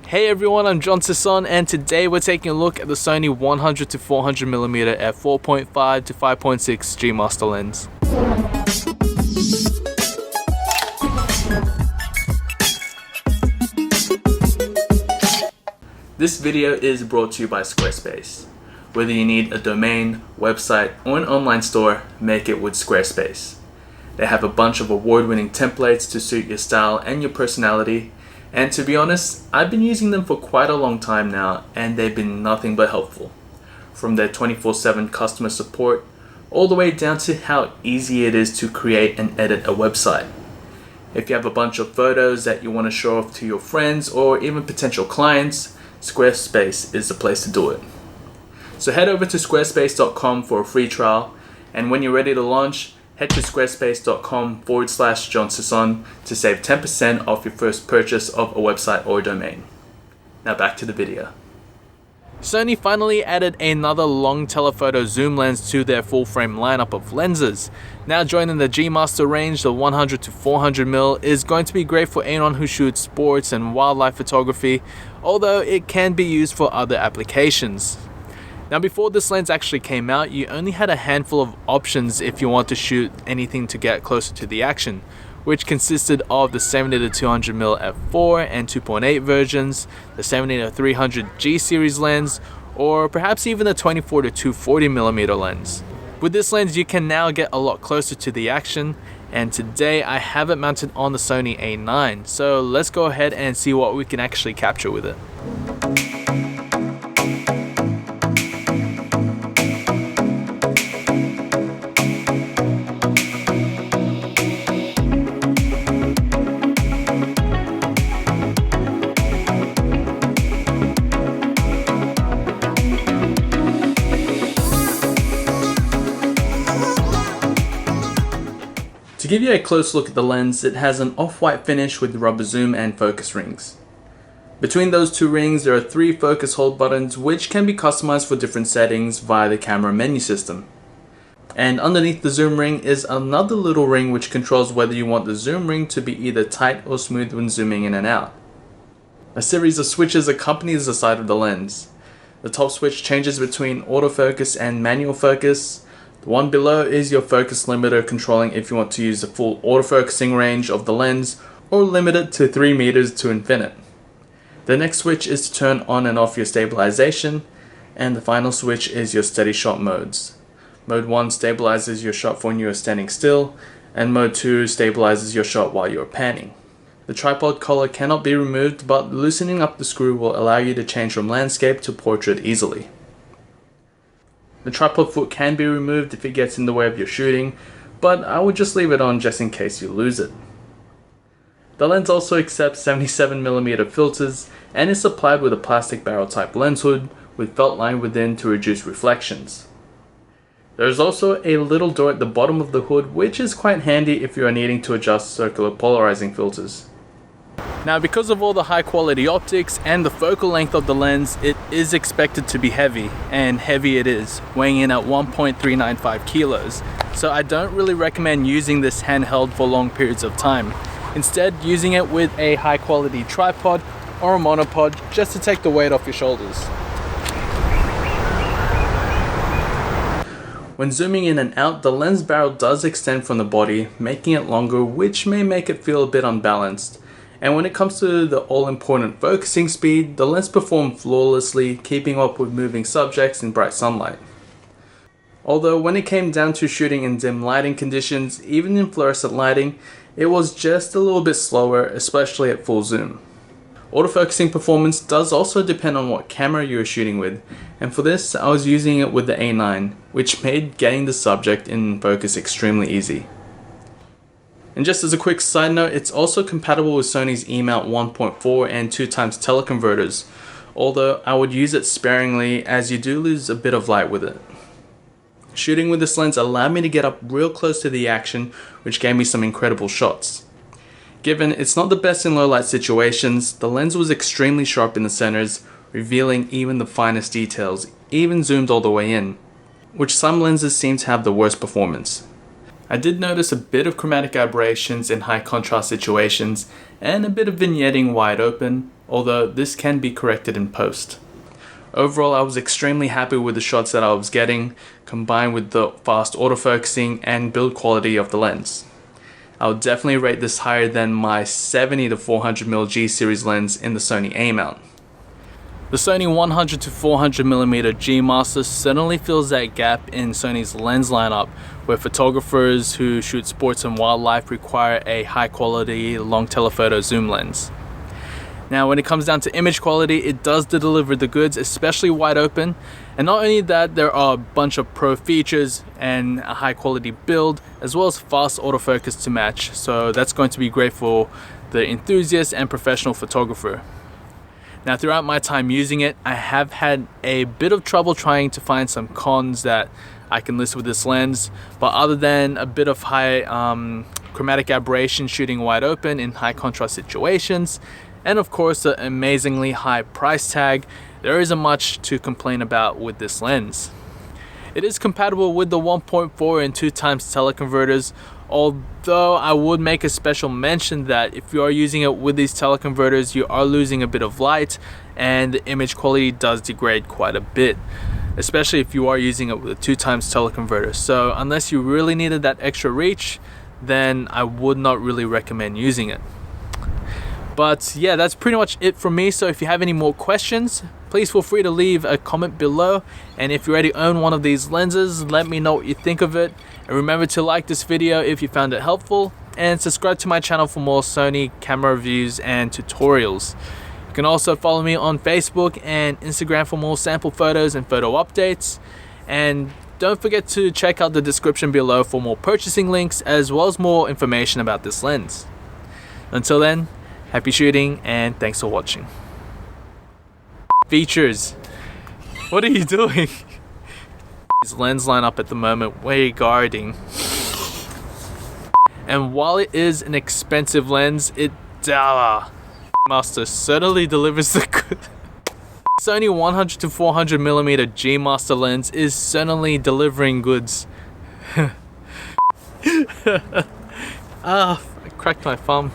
Hey everyone, I'm Sison, and today we're taking a look at the Sony 100-400mm F4.5-5.6 G Master lens. This video is brought to you by Squarespace. Whether you need a domain, website, or an online store, make it with Squarespace. They have a bunch of award-winning templates to suit your style and your personality. And to be honest, I've been using them for quite a long time now, and they've been nothing but helpful. From their 24/7 customer support, all the way down to how easy it is to create and edit a website. If you have a bunch of photos that you want to show off to your friends or even potential clients, Squarespace is the place to do it. So head over to squarespace.com for a free trial, and when you're ready to launch, head to squarespace.com/JohnSison to save 10% off your first purchase of a website or domain. Now back to the video. Sony finally added another long telephoto zoom lens to their full frame lineup of lenses. Now joining the G Master range, the 100-400mm is going to be great for anyone who shoots sports and wildlife photography, although it can be used for other applications. Now before this lens actually came out, you only had a handful of options if you want to shoot anything to get closer to the action, which consisted of the 70-200mm f4 and 2.8 versions, the 70-300 G series lens, or perhaps even the 24-240mm lens. With this lens you can now get a lot closer to the action, and today I have it mounted on the Sony A9, so let's go ahead and see what we can actually capture with it. To give you a close look at the lens, it has an off-white finish with rubber zoom and focus rings. Between those two rings there are 3 focus hold buttons which can be customized for different settings via the camera menu system. And underneath the zoom ring is another little ring which controls whether you want the zoom ring to be either tight or smooth when zooming in and out. A series of switches accompanies the side of the lens. The top switch changes between autofocus and manual focus. The one below is your focus limiter, controlling if you want to use the full autofocusing range of the lens or limit it to 3 meters to infinite. The next switch is to turn on and off your stabilization, and the final switch is your steady shot modes. Mode 1 stabilizes your shot for when you are standing still, and Mode 2 stabilizes your shot while you are panning. The tripod collar cannot be removed, but loosening up the screw will allow you to change from landscape to portrait easily. The tripod foot can be removed if it gets in the way of your shooting, but I would just leave it on just in case you lose it. The lens also accepts 77mm filters and is supplied with a plastic barrel type lens hood with felt line within to reduce reflections. There is also a little door at the bottom of the hood which is quite handy if you are needing to adjust circular polarizing filters. Now because of all the high quality optics and the focal length of the lens, it is expected to be heavy, and heavy it is, weighing in at 1.395 kilos. So I don't really recommend using this handheld for long periods of time. Instead, using it with a high quality tripod or a monopod just to take the weight off your shoulders. When zooming in and out, the lens barrel does extend from the body, making it longer, which may make it feel a bit unbalanced. And when it comes to the all-important focusing speed, the lens performed flawlessly, keeping up with moving subjects in bright sunlight. Although when it came down to shooting in dim lighting conditions, even in fluorescent lighting, it was just a little bit slower, especially at full zoom. Autofocusing performance does also depend on what camera you are shooting with, and for this I was using it with the A9, which made getting the subject in focus extremely easy. And just as a quick side note, it's also compatible with Sony's E-mount 1.4 and 2x teleconverters, although I would use it sparingly as you do lose a bit of light with it. Shooting with this lens allowed me to get up real close to the action, which gave me some incredible shots. Given it's not the best in low light situations, the lens was extremely sharp in the centers, revealing even the finest details, even zoomed all the way in, which some lenses seem to have the worst performance. I did notice a bit of chromatic aberrations in high contrast situations and a bit of vignetting wide open, although this can be corrected in post. Overall, I was extremely happy with the shots that I was getting, combined with the fast autofocusing and build quality of the lens. I would definitely rate this higher than my 70-400mm G series lens in the Sony A mount. The Sony 100-400mm G Master certainly fills that gap in Sony's lens lineup, where photographers who shoot sports and wildlife require a high quality long telephoto zoom lens. Now when it comes down to image quality, it does deliver the goods, especially wide open, and not only that, there are a bunch of pro features and a high quality build, as well as fast autofocus to match, so that's going to be great for the enthusiast and professional photographer. Now throughout my time using it, I have had a bit of trouble trying to find some cons that I can list with this lens, but other than a bit of high chromatic aberration shooting wide open in high contrast situations, and of course the amazingly high price tag, there isn't much to complain about with this lens. It is compatible with the 1.4 and 2 times teleconverters, although I would make a special mention that if you are using it with these teleconverters, you are losing a bit of light and the image quality does degrade quite a bit, especially if you are using it with a 2 times teleconverter. So unless you really needed that extra reach, then I would not really recommend using it. But yeah, that's pretty much it from me. So if you have any more questions, please feel free to leave a comment below. And if you already own one of these lenses, let me know what you think of it. And remember to like this video if you found it helpful, and subscribe to my channel for more Sony camera reviews and tutorials. You can also follow me on Facebook and Instagram for more sample photos and photo updates. And don't forget to check out the description below for more purchasing links, as well as more information about this lens. Until then, happy shooting and thanks for watching. Features. What are you doing? His lens lineup at the moment, way guarding. And while it is an expensive lens, it Master certainly delivers the good. Sony 100-400mm G Master lens is certainly delivering goods. I cracked my thumb.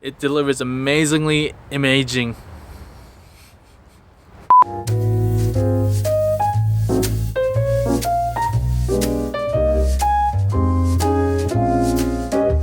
It delivers amazingly imaging